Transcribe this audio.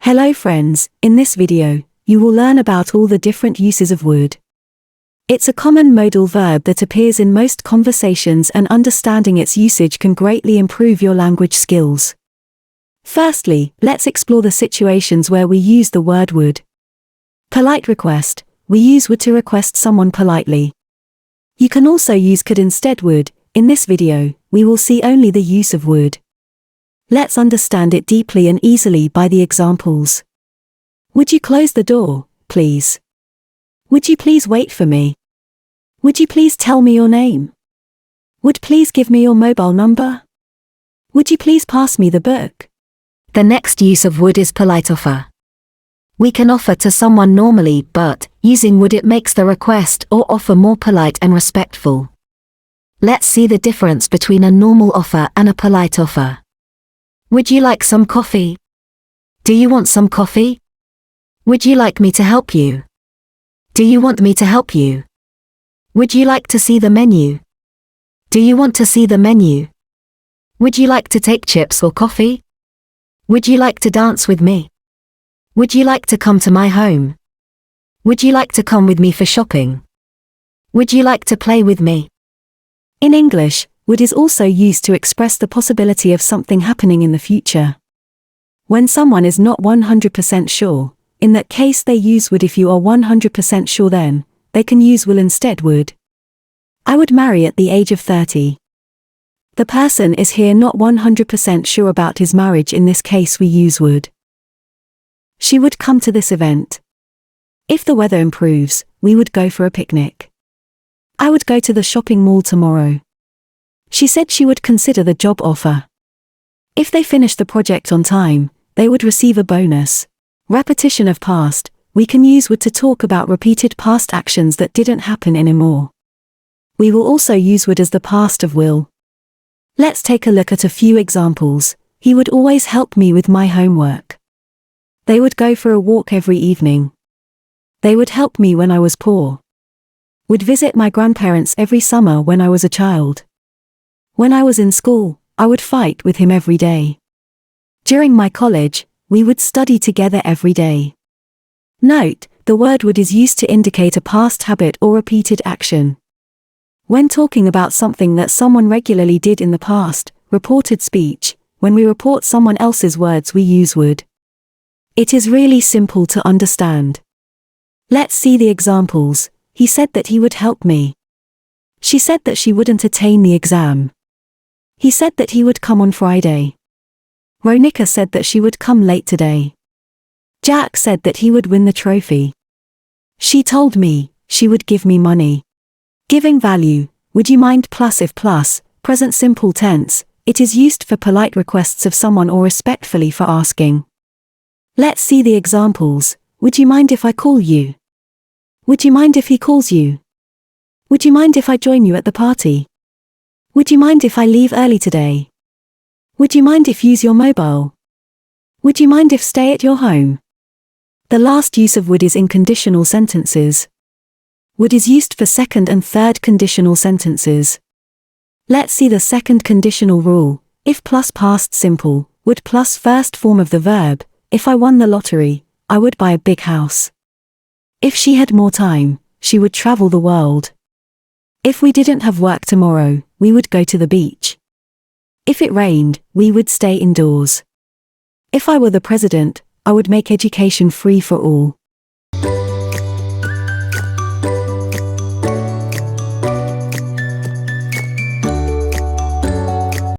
Hello friends, in this video, you will learn about all the different uses of would. It's a common modal verb that appears in most conversations, and understanding its usage can greatly improve your language skills. Firstly, let's explore the situations where we use the word would. Polite request. We use would to request someone politely. You can also use could instead would. In this video, we will see only the use of would. Let's understand it deeply and easily by the examples. Would you close the door, please? Would you please wait for me? Would you please tell me your name? Would please give me your mobile number? Would you please pass me the book? The next use of would is polite offer. We can offer to someone normally, but using would it makes the request or offer more polite and respectful. Let's see the difference between a normal offer and a polite offer. Would you like some coffee? Do you want some coffee? Would you like me to help you? Do you want me to help you? Would you like to see the menu? Do you want to see the menu? Would you like to take chips or coffee? Would you like to dance with me? Would you like to come to my home? Would you like to come with me for shopping? Would you like to play with me? In English, would is also used to express the possibility of something happening in the future. When someone is not 100% sure, in that case they use would. If you are 100% sure, then they can use will instead would. I would marry at the age of 30. The person is here not 100% sure about his marriage. In this case we use would. She would come to this event. If the weather improves, we would go for a picnic. I would go to the shopping mall tomorrow. She said she would consider the job offer. If they finish the project on time, they would receive a bonus. Repetition of past. We can use would to talk about repeated past actions that didn't happen anymore. We will also use would as the past of will. Let's take a look at a few examples. He would always help me with my homework. They would go for a walk every evening. They would help me when I was poor. Would visit my grandparents every summer when I was a child. When I was in school, I would fight with him every day. During my college, we would study together every day. Note, the word would is used to indicate a past habit or repeated action. When talking about something that someone regularly did in the past, reported speech, when we report someone else's words we use would. It is really simple to understand. Let's see the examples. He said that he would help me. She said that she wouldn't attain the exam. He said that he would come on Friday. Ronika said that she would come late today. Jack said that he would win the trophy. She told me she would give me money. Giving value. Would you mind plus if plus, present simple tense, it is used for polite requests of someone or respectfully for asking. Let's see the examples. Would you mind if I call you? Would you mind if he calls you? Would you mind if I join you at the party? Would you mind if I leave early today? Would you mind if use your mobile? Would you mind if stay at your home? The last use of would is in conditional sentences. Would is used for second and third conditional sentences. Let's see the second conditional rule. If plus past simple, would plus first form of the verb. If I won the lottery, I would buy a big house. If she had more time, she would travel the world. If we didn't have work tomorrow, we would go to the beach. If it rained, we would stay indoors. If I were the president, I would make education free for all.